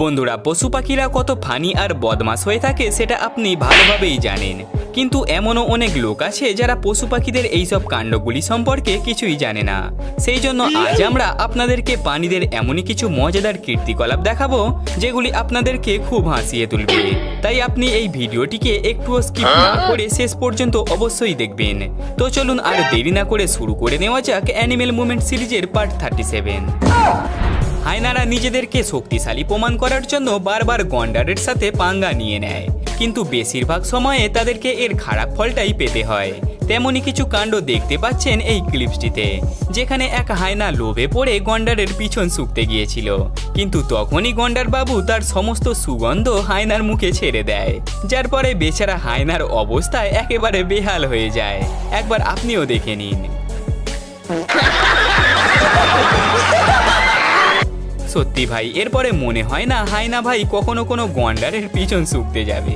বন্ধুরা, পশু পাখিরা কত ফানি আর বদমাশ হয়ে থাকে সেটা আপনি ভালোভাবেই জানেন, কিন্তু এমনও অনেক লোক আছে যারা পশু পাখিদের এইসব কাণ্ডগুলি সম্পর্কে কিছুই জানে না। সেই জন্য আজ আমরা আপনাদেরকে প্রাণীদের এমনই কিছু মজাদার কীর্তিকলাপ দেখাবো যেগুলি আপনাদেরকে খুব হাসিয়ে তুলবে। তাই আপনি এই ভিডিওটিকে একটুও স্কিপ না করে শেষ পর্যন্ত অবশ্যই দেখবেন। তো চলুন আর দেরি না করে শুরু করে নেওয়া যাক অ্যানিমেল মুভমেন্ট সিরিজের পার্ট 37। হায়নারা নিজেদেরকে শক্তিশালী প্রমাণ করার জন্য বারবার গন্ডারের সাথে পাঙ্গা নিয়ে নেয়, কিন্তু বেশিরভাগ সময়ে তাদেরকে এর খারাপ ফলটাই পেতে হয়। তেমনই কিছু কাণ্ড দেখতে পাচ্ছেন এই ক্লিপসটিতে, যেখানে এক হায়না লোভে পড়ে গন্ডারের পিছন শুকতে গিয়েছিল, কিন্তু তখনই গন্ডার বাবু তার সমস্ত সুগন্ধ হায়নার মুখে ছেড়ে দেয়, যার পরে বেচারা হায়নার অবস্থায় একেবারে বেহাল হয়ে যায়। একবার আপনিও দেখে নিন। সত্যি ভাই, এরপরে মনে হয় না হায়না ভাই কখনো কোনো গন্ডারের পিছন শুকতে যাবে।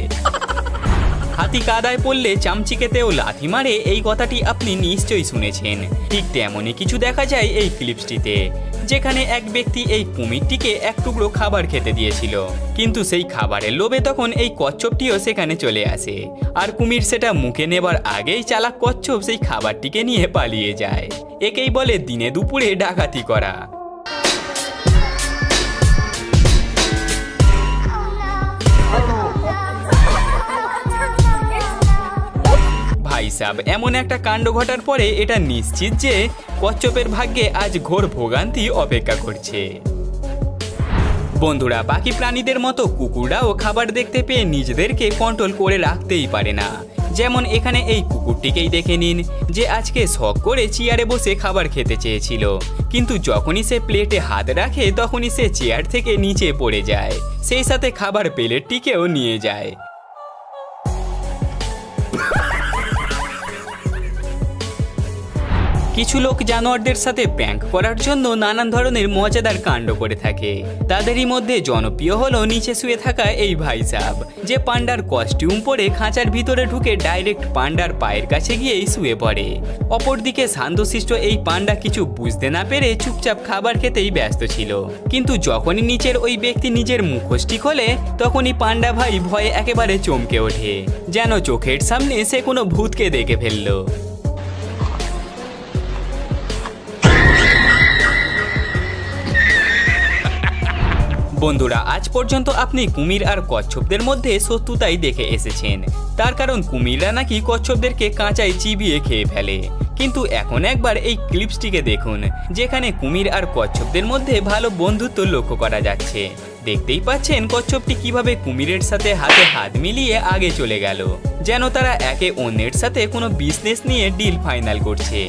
হাতি কাদায় পড়লে চামচিকেতেও লাথি মারে, এই কথাটি আপনি নিশ্চয়ই শুনেছেন। ঠিক তেমনই কিছু দেখা যায় এই ক্লিপসটিতে, যেখানে এক ব্যক্তি এই কুমিরটিকে এক টুকরো খাবার খেতে দিয়েছিল, কিন্তু সেই খাবারের লোভে তখন এই কচ্ছপটিও সেখানে চলে আসে, আর কুমির সেটা মুখে নেবার আগেই চালাক কচ্ছপ সেই খাবারটিকে নিয়ে পালিয়ে যায়। একেই বলে দিনে দুপুরে ডাকাতি করা। এমন একটা কাণ্ড ঘটার পরে এটা নিশ্চিত যে কচ্ছপের ভাগ্যে আজ ঘোর ভোগান্তি অপেক্ষা করছে। বন্ধুরা, বাকি প্রাণীদের মতো কুকুররাও খাবার দেখতে পেয়ে নিজেদেরকে কন্ট্রোল করে রাখতেই পারে না। যেমন এখানে এই কুকুরটিকেই দেখে নিন, যে আজকে শখ করে চেয়ারে বসে খাবার খেতে চেয়েছিল, কিন্তু যখনই সে প্লেটে হাত রাখে তখনই সে চেয়ার থেকে নিচে পড়ে যায়, সেই সাথে খাবার প্লেটটিকেও নিয়ে যায়। কিছু লোক জানোয়ারদের সাথে প্র্যাঙ্ক করার জন্য নানান ধরনের মজাদার কাণ্ড করে থাকে। তাদেরই মধ্যে জনপ্রিয় হলো নিচে শুয়ে থাকা এই ভাই সাহেব, যে পান্ডার কস্টিউম পরে খাঁচার ভিতরে ঢুকে ডাইরেক্ট পান্ডার পায়ের কাছে গিয়েই শুয়ে পড়ে। অপরদিকে শান্তশিষ্ট এই পান্ডা কিছু বুঝতে না পেরে চুপচাপ খাবার খেতেই ব্যস্ত ছিল, কিন্তু যখনই নিচের ওই ব্যক্তি নিজের মুখোশটি খোলে তখনই পান্ডা ভাই ভয়ে একেবারে চমকে ওঠে, যেন চোখের সামনে সে কোনো ভূতকে দেখে ফেললো। বন্ধুরা, আজ পর্যন্ত আপনি কুমির আর কচ্ছপদের মধ্যে শত্রুতাই দেখে এসেছেন, তার কারণ কুমিররা নাকি কচ্ছপদেরকে কাঁচায় চিবিয়ে খেয়ে ফেলে। কিন্তু এখন একবার এই ক্লিপসটিকে দেখুন, যেখানে কুমির আর কচ্ছপদের মধ্যে ভালো বন্ধুত্ব লক্ষ্য করা যাচ্ছে। দেখতেই পাচ্ছেন কচ্ছপটি কিভাবে কুমিরের সাথে হাতে হাত মিলিয়ে আগে চলে গেল, যেন তারা একে অন্যের সাথে কোনো বিজনেস নিয়ে ডিল ফাইনাল করছে।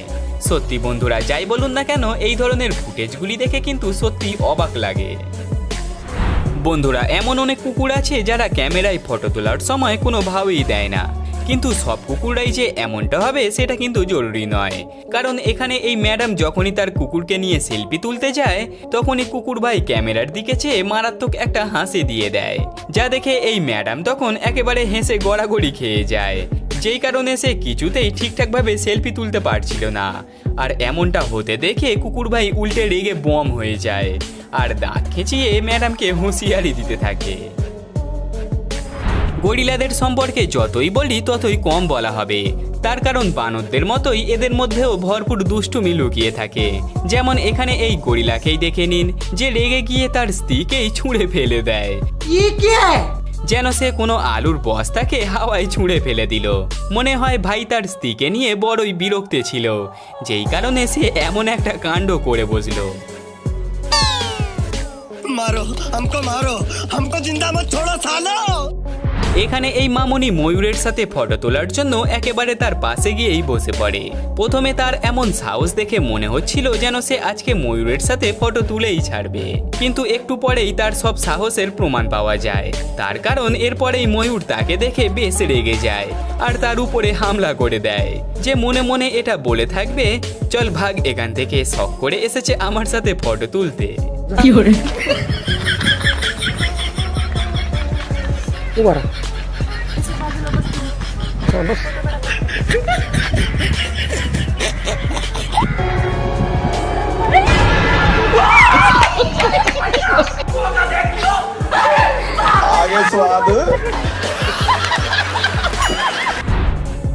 সত্যি বন্ধুরা, যাই বলুন না কেন, এই ধরনের ফুটেজগুলি দেখে কিন্তু সত্যি অবাক লাগে। বন্ধুরা, এমন অনেক কুকুর আছে যারা ক্যামেরায় ফটো তোলার সময় কোনো ভাবই দেয় না, কিন্তু সব কুকুররাই যে এমনটা হবে সেটা কিন্তু জরুরি নয়। কারণ এখানে এই ম্যাডাম যখনই তার কুকুরকে নিয়ে সেলফি তুলতে যায় তখনই কুকুর ভাই ক্যামেরার দিকে চেয়ে মারাত্মক একটা হাসি দিয়ে দেয়, যা দেখে এই ম্যাডাম তখন একেবারে হেসে গড়াগড়ি খেয়ে যায়, যেই কারণে সে কিছুতেই ঠিকঠাকভাবে সেলফি তুলতে পারছিল না। আর এমনটা হতে দেখে কুকুর ভাই উল্টে রেগে বম হয়ে যায় আর দাঁত খেঁচিয়ে ম্যাডামকে হুঁশিয়ারি দিতে থাকে। গরিলাদের সম্পর্কে যতই বলি ততই কম বলা হবে, তার কারণ বানরদের মতোই এদের মধ্যেও ভরপুর দুষ্টুমি লুকিয়ে থাকে। যেমন এখানে এই গরিলাকেই দেখে নিন, যে রেগে গিয়ে তার স্ত্রীকেই ছুঁড়ে ফেলে দেয়, যেন সে কোনো আলুর বস্তাকে হাওয়ায় ছুঁড়ে ফেলে দিল। মনে হয় ভাই তার স্ত্রীকে নিয়ে বড়ই বিরক্ত ছিল, যেই কারণে সে এমন একটা কাণ্ড করে বসলো। মারো हमको मारो हमको जिंदा मत छोड़ो सालो। এখানে এই মামুনি ময়ূরের সাথে ফটো তোলার জন্য একেবারে তার পাশে গিয়েই বসে পড়ে। প্রথমে তার এমন সাহস দেখে মনে হচ্ছিল যেন সে আজকে ময়ূরের সাথে ফটো তুলেই ছাড়বে, কিন্তু একটু পরেই তার সব সাহসের প্রমাণ পাওয়া যায়। তার কারণ এরপরেই ময়ূর তাকে দেখে বেশ রেগে যায় আর তার উপরে হামলা করে দেয়, যে মনে মনে এটা বলে থাকবে, চল ভাগ এখান থেকে, শখ করে এসেছে আমার সাথে ফটো তুলতে। Bora. Bos. लगे स्वाद।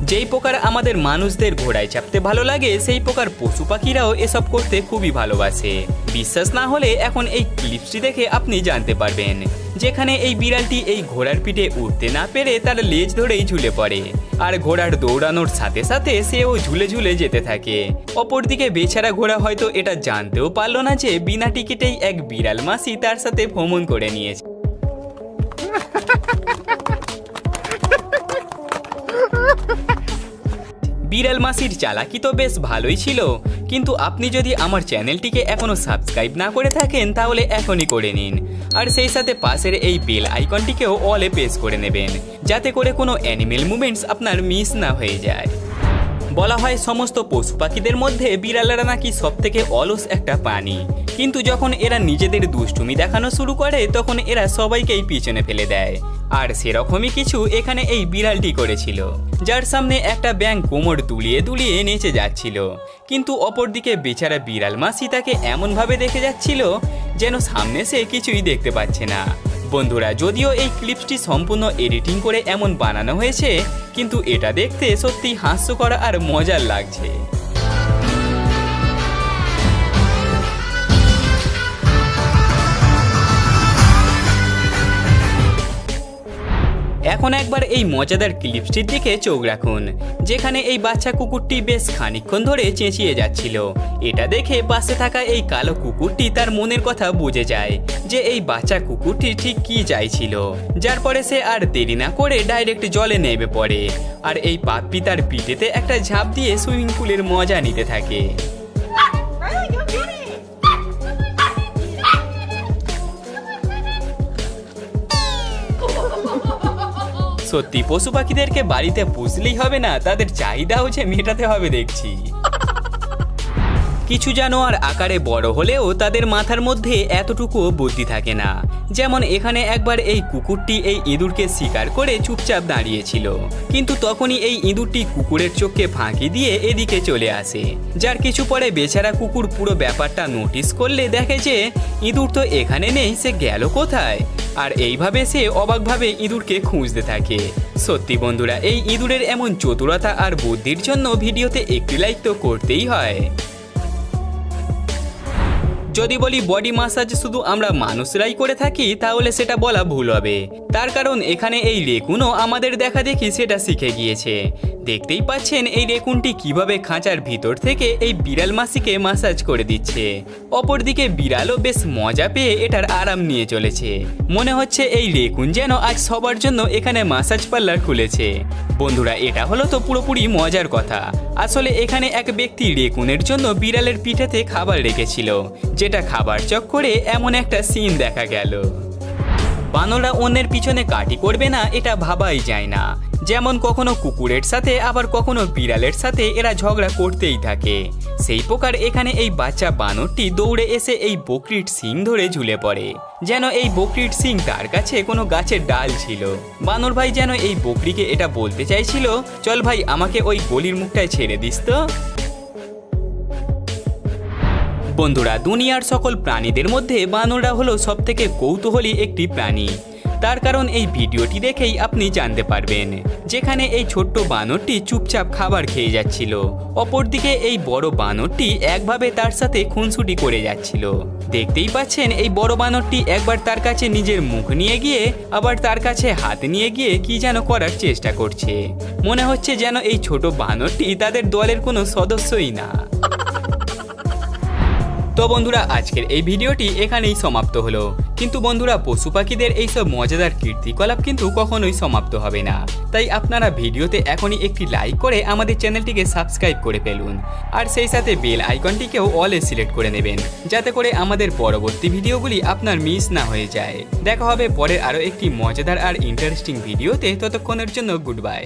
যেই প্রকার আমাদের মানুষদের ঘোড়ায় চাপতে ভালো লাগে সেই প্রকার পশু পাখিরাও এসব করতে খুবই ভালোবাসে। বিশ্বাস না হলে এখন এই ক্লিপসটি দেখে আপনি জানতে পারবেন, যেখানে এই বিড়ালটি এই ঘোড়ার পিঠে উঠতে না পেরে তার লেজ ধরেই ঝুলে পড়ে, আর ঘোড়ার দৌড়ানোর সাথে সাথে সেও ঝুলে ঝুলে যেতে থাকে। অপরদিকে বেচারা ঘোড়া হয়তো এটা জানতেও পারলো না যে বিনা টিকিটেই এক বিড়াল মাসি তার সাথে ভ্রমণ করে নিয়েছে। বিড়াল মাসির চালাকি তো বেশ ভালোই ছিল, কিন্তু আপনি যদি আমার চ্যানেলটিকে এখনো সাবস্ক্রাইব না করে থাকেন তাহলে এখনই করে নিন, আর সেই সাথে পাশের এই বেল আইকনটিকেও অলে প্রেস করে নেবেন, যাতে করে কোনো অ্যানিমেল মুভমেন্টস আপনার মিস না হয়ে যায়। বলা হয় সমস্ত পশু পাখিদের মধ্যে বিড়ালেরা নাকি সব থেকে অলস একটা প্রাণী, কিন্তু যখন এরা নিজেদের দুষ্টুমি দেখানো শুরু করে তখন এরা সবাইকেই পিছনে ফেলে দেয়। আর সেরকমই কিছু এখানে এই বিড়ালটি করেছিল, যার সামনে একটা ব্যাঙ কোমর দুলিয়ে দুলিয়ে নেচে যাচ্ছিল, কিন্তু অপরদিকে বেচারা বিড়াল মাসি তাকে এমনভাবে দেখে যাচ্ছিল যেন সামনে সে কিছুই দেখতে পাচ্ছে না। বন্ধুরা, যদিও এই ক্লিপসটি সম্পূর্ণ এডিটিং করে এমন বানানো হয়েছে, কিন্তু এটা দেখতে সত্যি হাস্যকর আর মজার লাগছে। এখন একবার এই মজাদার ক্লিপসটির দিকে চোখ রাখুন, যেখানে এই বাচ্চা কুকুরটি বেশ খানিকক্ষণ ধরে চেঁচিয়ে যাচ্ছিল। এটা দেখে পাশে থাকা এই কালো কুকুরটি তার মনের কথা বুঝে যায় যে এই বাচ্চা কুকুরটি ঠিক কী চাইছিল, যার পরে সে আর দেরি না করে ডাইরেক্ট জলে নেমে পড়ে, আর এই পাপ্পি তার পিঠেতে একটা ঝাঁপ দিয়ে সুইমিং পুলের মজা নিতে থাকে। সত্যি পশু পাখিদেরকে বাড়িতে পুষলেই হবে না, তাদের চাহিদাও যে মেটাতে হবে দেখছি। কিছু জানোয়ার আকারে বড় হলেও তাদের মাথার মধ্যে এতটুকুও বুদ্ধি থাকে না। যেমন এখানে একবার এই কুকুরটি এই ইঁদুরকে শিকার করে চুপচাপ দাঁড়িয়েছিল, কিন্তু তখনই এই ইঁদুরটি কুকুরের চোখকে ফাঁকি দিয়ে এদিকে চলে আসে, যার কিছু পরে বেচারা কুকুর পুরো ব্যাপারটা নোটিস করলে দেখে যে ইঁদুর তো এখানে নেই, সে গেল কোথায়, আর এইভাবে সে অবাকভাবে ইঁদুরকে খুঁজতে থাকে। সত্যি বন্ধুরা, এই ইঁদুরের এমন চতুরতা আর বুদ্ধির জন্য ভিডিওতে একটি লাইক তো করতেই হয়। যদি বলি বডি মাসাজ শুধু আমরা মানুষরাই করে থাকি তাহলে সেটা বলা ভুল হবে, তার কারণ এখানে এই রেকুনও আমাদের দেখা দেখি সেটা শিখে গিয়েছে। দেখতেই পাচ্ছেন এই রেকুনটি কিভাবে খাঁচার ভিতর থেকে এই বিড়াল মাসিকে মাসাজ করে দিচ্ছে। অপরদিকে বিড়ালও বেশ মজা পেয়ে এটার আরাম নিয়ে চলেছে। মনে হচ্ছে এই রেকুন যেন আজ সবার জন্য এখানে মাসাজ পার্লার খুলেছে। বন্ধুরা, এটা হলো তো পুরোপুরি মজার কথা। আসলে এখানে এক ব্যক্তি রেকুনের জন্য বিড়ালের পিঠেতে খাবার রেখেছিল, যেটা খাবার চক্করে এমন একটা সিন দেখা গেল। বানররা অন্যের পিছনে কাটি করবে না এটা ভাবাই যায় না। যেমন কখনো কুকুরের সাথে আবার কখনো বিড়ালের সাথে এরা ঝগড়া করতেই থাকে। সেই প্রকার এখানে এই বাচ্চা বানরটি দৌড়ে এসে এই বকরির শিং ধরে ঝুলে পড়ে, যেন এই বকরির শিং তার কাছে কোনো গাছের ডাল ছিল। বানর ভাই যেন এই বকরিকে এটা বলতে চাইছিল, চল ভাই আমাকে ওই গলির মুখটায় ছেড়ে দিস তো। বন্ধুরা, দুনিয়ার সকল প্রাণীদের মধ্যে বানররা হলো সবথেকে কৌতূহলী একটি প্রাণী। তার কারণ এই ভিডিওটি দেখেই আপনি জানতে পারবেন, যেখানে এই ছোট্ট বানরটি চুপচাপ খাবার খেয়ে যাচ্ছিল, অপরদিকে এই বড় বানরটি একভাবে তার সাথে খুনসুটি করে যাচ্ছিল। দেখতেই পাচ্ছেন এই বড় বানরটি একবার তার কাছে নিজের মুখ নিয়ে গিয়ে আবার তার কাছে হাত নিয়ে গিয়ে কি যেন করার চেষ্টা করছে। মনে হচ্ছে যেন এই ছোট বানরটি তাদের দলের কোনো সদস্যই না। তো বন্ধুরা, আজকের এই ভিডিওটি এখানেই সমাপ্ত হলো। কিন্তু বন্ধুরা, পশু পাখিদের এইসব মজাদার কীর্তিকলাপ কিন্তু কখনোই সমাপ্ত হবে না। তাই আপনারা ভিডিওতে এখনই একটি লাইক করে আমাদের চ্যানেলটিকে সাবস্ক্রাইব করে ফেলুন, আর সেই সাথে বেল আইকনটিকেও অলে সিলেক্ট করে নেবেন, যাতে করে আমাদের পরবর্তী ভিডিওগুলি আপনার মিস না হয়ে যায়। দেখা হবে পরের আরও একটি মজাদার আর ইন্টারেস্টিং ভিডিওতে। ততক্ষণের জন্য গুড বাই।